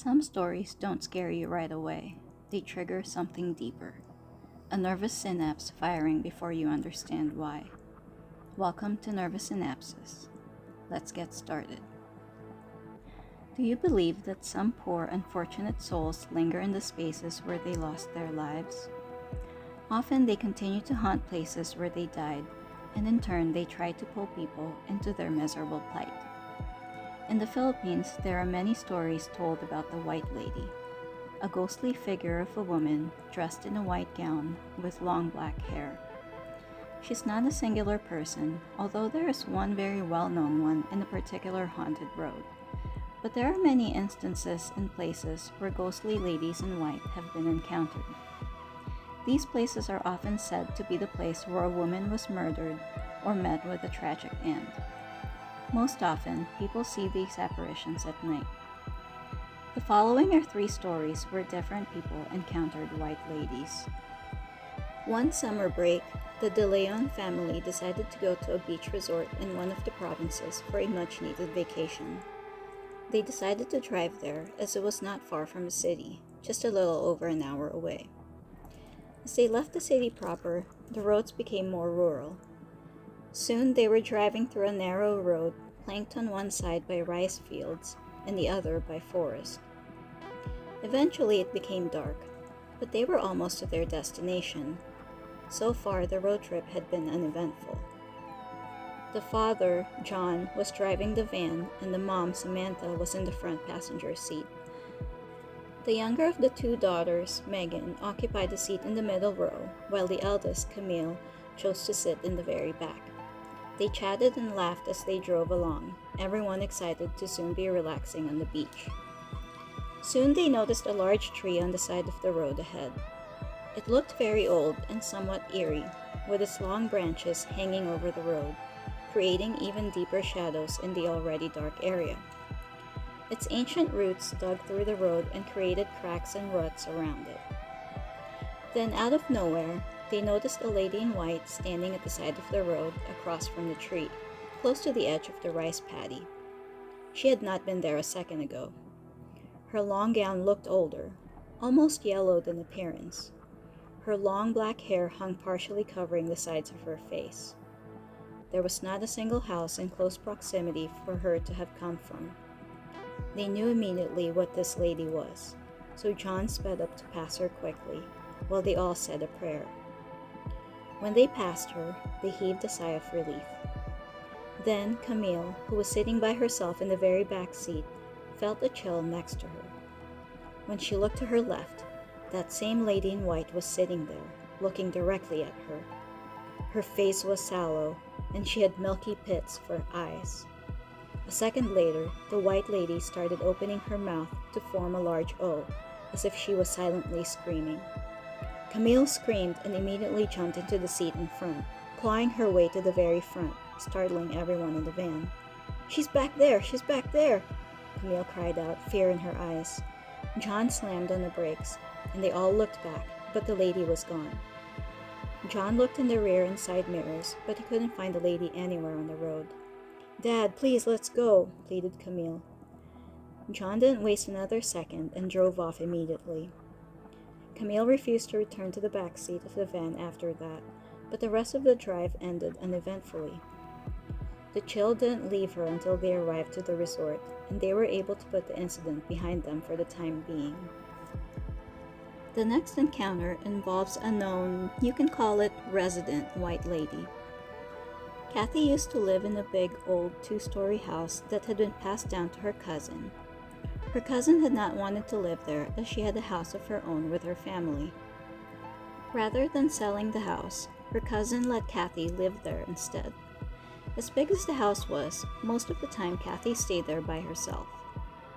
Some stories don't scare you right away. They trigger something deeper. A nervous synapse firing before you understand why. Welcome to Nervous Synapses. Let's get started. Do you believe that some poor, unfortunate souls linger in the spaces where they lost their lives? Often they continue to haunt places where they died, and in turn they try to pull people into their miserable plight. In the Philippines, there are many stories told about the White Lady, a ghostly figure of a woman dressed in a white gown with long black hair. She's not a singular person, although there is one very well-known one in a particular haunted road. But there are many instances and places where ghostly ladies in white have been encountered. These places are often said to be the place where a woman was murdered or met with a tragic end. Most often, people see these apparitions at night. The following are 3 stories where different people encountered white ladies. One summer break, the De Leon family decided to go to a beach resort in one of the provinces for a much-needed vacation. They decided to drive there as it was not far from the city, just a little over an hour away. As they left the city proper, the roads became more rural. Soon they were driving through a narrow road flanked on one side by rice fields and the other by forest. Eventually it became dark, but they were almost to their destination. So far the road trip had been uneventful. The father, John, was driving the van and the mom, Samantha, was in the front passenger seat. The younger of the 2 daughters, Megan, occupied the seat in the middle row, while the eldest, Camille, chose to sit in the very back. They chatted and laughed as they drove along, everyone excited to soon be relaxing on the beach. Soon they noticed a large tree on the side of the road ahead. It looked very old and somewhat eerie, with its long branches hanging over the road, creating even deeper shadows in the already dark area. Its ancient roots dug through the road and created cracks and ruts around it. Then, out of nowhere, they noticed a lady in white standing at the side of the road across from the tree, close to the edge of the rice paddy. She had not been there a second ago. Her long gown looked older, almost yellowed in appearance. Her long black hair hung partially covering the sides of her face. There was not a single house in close proximity for her to have come from. They knew immediately what this lady was, so John sped up to pass her quickly, while they all said a prayer. When they passed her, they heaved a sigh of relief. Then Camille, who was sitting by herself in the very back seat, felt a chill next to her. When she looked to her left, that same lady in white was sitting there, looking directly at her. Her face was sallow, and she had milky pits for eyes. A second later, the white lady started opening her mouth to form a large O, as if she was silently screaming. Camille screamed and immediately jumped into the seat in front, clawing her way to the very front, startling everyone in the van. "She's back there! She's back there!" Camille cried out, fear in her eyes. John slammed on the brakes, and they all looked back, but the lady was gone. John looked in the rear and side mirrors, but he couldn't find the lady anywhere on the road. "Dad, please, let's go," pleaded Camille. John didn't waste another second and drove off immediately. Camille refused to return to the back seat of the van after that, but the rest of the drive ended uneventfully. The chill didn't leave her until they arrived to the resort, and they were able to put the incident behind them for the time being. The next encounter involves a known, you can call it resident, white lady. Kathy used to live in a big, old 2-story house that had been passed down to her cousin. Her cousin had not wanted to live there as she had a house of her own with her family. Rather than selling the house, her cousin let Kathy live there instead. As big as the house was, most of the time Kathy stayed there by herself.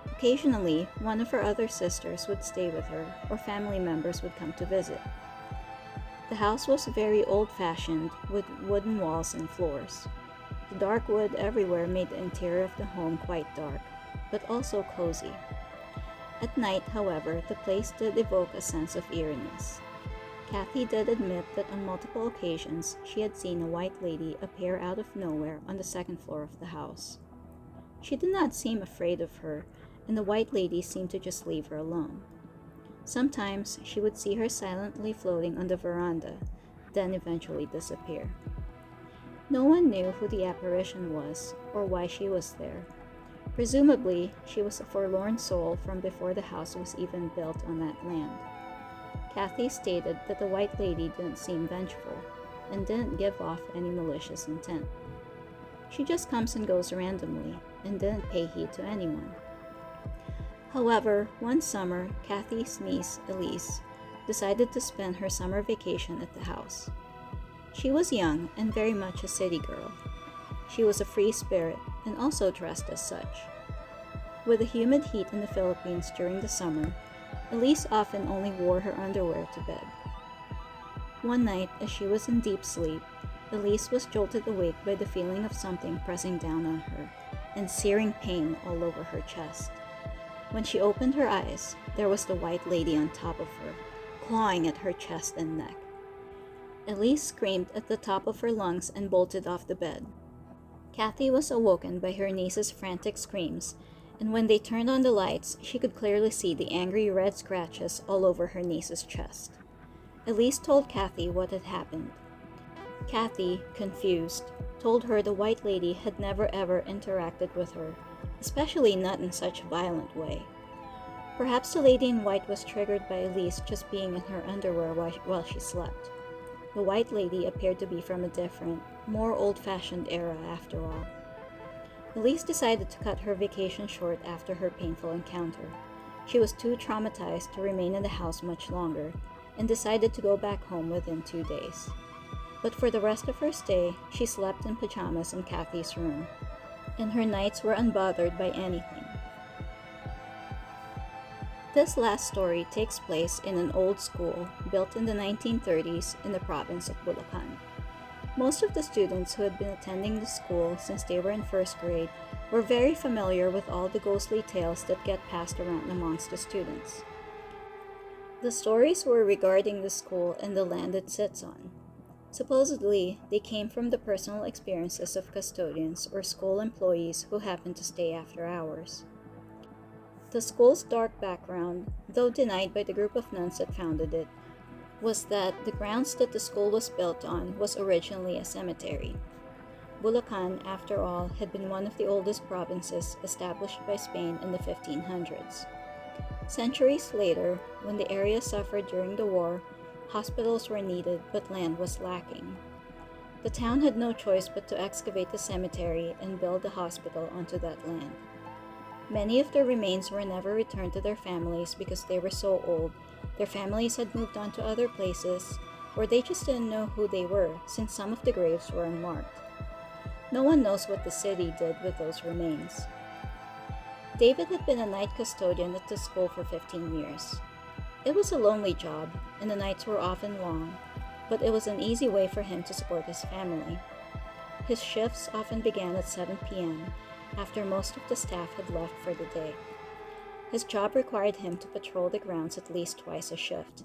Occasionally, one of her other sisters would stay with her, or family members would come to visit. The house was very old-fashioned, with wooden walls and floors. The dark wood everywhere made the interior of the home quite dark, but also cozy. At night, however, the place did evoke a sense of eeriness. Kathy did admit that on multiple occasions she had seen a white lady appear out of nowhere on the second floor of the house. She did not seem afraid of her, and the white lady seemed to just leave her alone. Sometimes she would see her silently floating on the veranda, then eventually disappear. No one knew who the apparition was or why she was there. Presumably, she was a forlorn soul from before the house was even built on that land. Kathy stated that the white lady didn't seem vengeful and didn't give off any malicious intent. She just comes and goes randomly and didn't pay heed to anyone. However, one summer, Kathy's niece, Elise, decided to spend her summer vacation at the house. She was young and very much a city girl. She was a free spirit and also dressed as such. With the humid heat in the Philippines during the summer, Elise often only wore her underwear to bed. One night, as she was in deep sleep, Elise was jolted awake by the feeling of something pressing down on her and searing pain all over her chest. When she opened her eyes, there was the white lady on top of her, clawing at her chest and neck. Elise screamed at the top of her lungs and bolted off the bed. Kathy was awoken by her niece's frantic screams, and when they turned on the lights, she could clearly see the angry red scratches all over her niece's chest. Elise told Kathy what had happened. Kathy, confused, told her the white lady had never ever interacted with her, especially not in such a violent way. Perhaps the lady in white was triggered by Elise just being in her underwear while she slept. The white lady appeared to be from a different, more old-fashioned era after all. Elise decided to cut her vacation short after her painful encounter. She was too traumatized to remain in the house much longer and decided to go back home within 2 days. But for the rest of her stay, she slept in pajamas in Kathy's room, and her nights were unbothered by anything. This last story takes place in an old school built in the 1930s in the province of Bulacan. Most of the students who had been attending the school since they were in first grade were very familiar with all the ghostly tales that get passed around amongst the students. The stories were regarding the school and the land it sits on. Supposedly, they came from the personal experiences of custodians or school employees who happened to stay after hours. The school's dark background, though denied by the group of nuns that founded it, was that the grounds that the school was built on was originally a cemetery. Bulacan, after all, had been one of the oldest provinces established by Spain in the 1500s. Centuries later, when the area suffered during the war, hospitals were needed but land was lacking. The town had no choice but to excavate the cemetery and build a hospital onto that land. Many of their remains were never returned to their families because they were so old, their families had moved on to other places, or they just didn't know who they were since some of the graves were unmarked. No one knows what the city did with those remains. David had been a night custodian at the school for 15 years. It was a lonely job, and the nights were often long, but it was an easy way for him to support his family. His shifts often began at 7 p.m., after most of the staff had left for the day. His job required him to patrol the grounds at least twice a shift,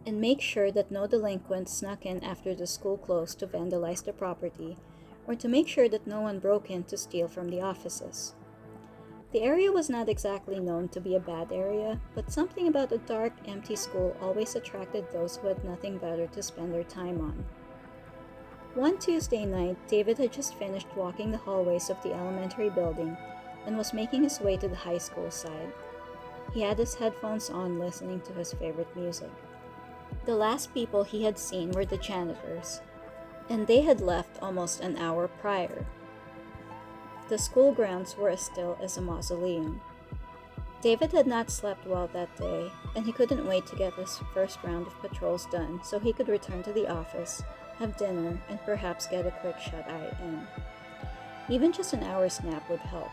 and make sure that no delinquents snuck in after the school closed to vandalize the property, or to make sure that no one broke in to steal from the offices. The area was not exactly known to be a bad area, but something about a dark, empty school always attracted those who had nothing better to spend their time on. One Tuesday night, David had just finished walking the hallways of the elementary building and was making his way to the high school side. He had his headphones on listening to his favorite music. The last people he had seen were the janitors, and they had left almost an hour prior. The school grounds were as still as a mausoleum. David had not slept well that day, and he couldn't wait to get his first round of patrols done so he could return to the office, have dinner, and perhaps get a quick shut-eye in. Even just an hour's nap would help.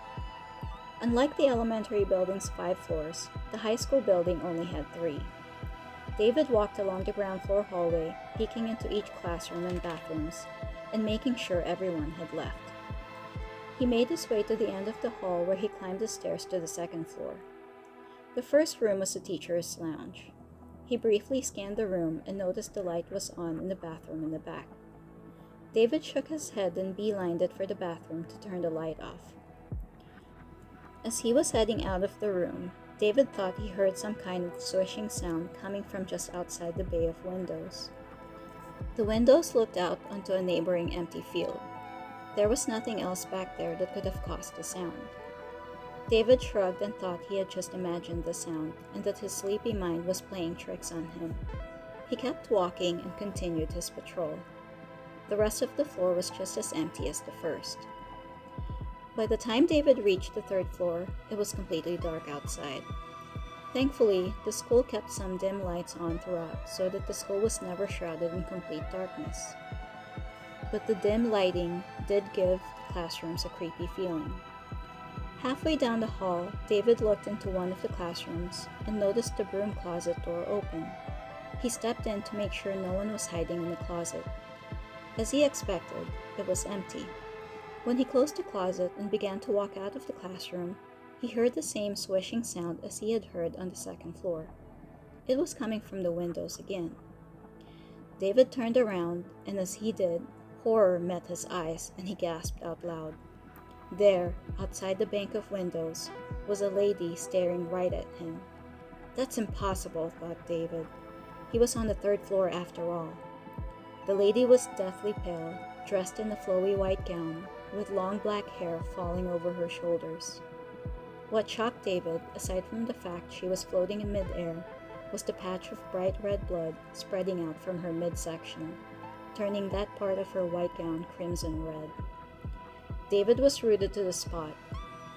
Unlike the elementary building's 5 floors, the high school building only had 3. David walked along the ground floor hallway, peeking into each classroom and bathrooms, and making sure everyone had left. He made his way to the end of the hall where he climbed the stairs to the 2nd floor. The first room was the teacher's lounge. He briefly scanned the room and noticed the light was on in the bathroom in the back. David shook his head and beelined it for the bathroom to turn the light off. As he was heading out of the room, David thought he heard some kind of swishing sound coming from just outside the bay of windows. The windows looked out onto a neighboring empty field. There was nothing else back there that could have caused the sound. David shrugged and thought he had just imagined the sound and that his sleepy mind was playing tricks on him. He kept walking and continued his patrol. The rest of the floor was just as empty as the first. By the time David reached the third floor, it was completely dark outside. Thankfully, the school kept some dim lights on throughout so that the school was never shrouded in complete darkness. But the dim lighting did give the classrooms a creepy feeling. Halfway down the hall, David looked into one of the classrooms and noticed the broom closet door open. He stepped in to make sure no one was hiding in the closet. As he expected, it was empty. When he closed the closet and began to walk out of the classroom, he heard the same swishing sound as he had heard on the second floor. It was coming from the windows again. David turned around, and as he did, horror met his eyes and he gasped out loud. There, outside the bank of windows, was a lady staring right at him. That's impossible, thought David. He was on the third floor after all. The lady was deathly pale, dressed in a flowy white gown, with long black hair falling over her shoulders. What shocked David, aside from the fact she was floating in midair, was the patch of bright red blood spreading out from her midsection, turning that part of her white gown crimson red. David was rooted to the spot.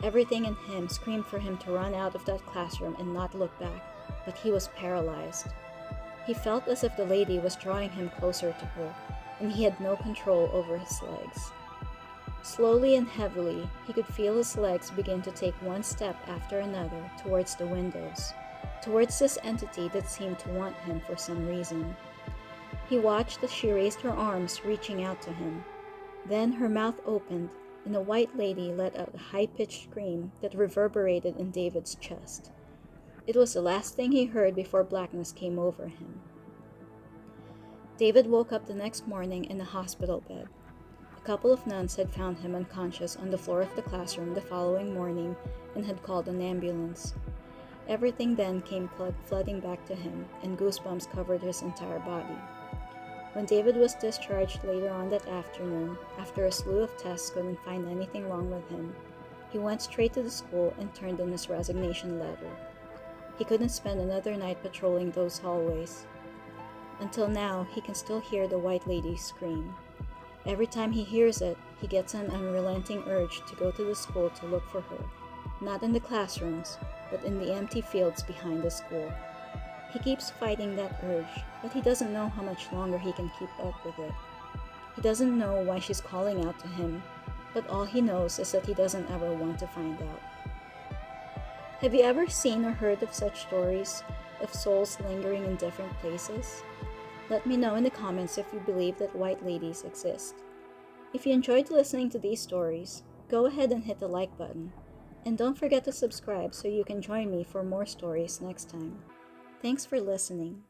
Everything in him screamed for him to run out of that classroom and not look back, but he was paralyzed. He felt as if the lady was drawing him closer to her, and he had no control over his legs. Slowly and heavily, he could feel his legs begin to take one step after another towards the windows, towards this entity that seemed to want him for some reason. He watched as she raised her arms, reaching out to him. Then her mouth opened, and the white lady let out a high-pitched scream that reverberated in David's chest. It was the last thing he heard before blackness came over him. David woke up the next morning in a hospital bed. A couple of nuns had found him unconscious on the floor of the classroom the following morning and had called an ambulance. Everything then came flooding back to him, and goosebumps covered his entire body. When David was discharged later on that afternoon, after a slew of tests couldn't find anything wrong with him, he went straight to the school and turned in his resignation letter. He couldn't spend another night patrolling those hallways. Until now, he can still hear the white lady scream. Every time he hears it, he gets an unrelenting urge to go to the school to look for her, not in the classrooms, but in the empty fields behind the school. He keeps fighting that urge, but he doesn't know how much longer he can keep up with it. He doesn't know why she's calling out to him, but all he knows is that he doesn't ever want to find out. Have you ever seen or heard of such stories of souls lingering in different places? Let me know in the comments if you believe that white ladies exist. If you enjoyed listening to these stories, go ahead and hit the like button. And don't forget to subscribe so you can join me for more stories next time. Thanks for listening.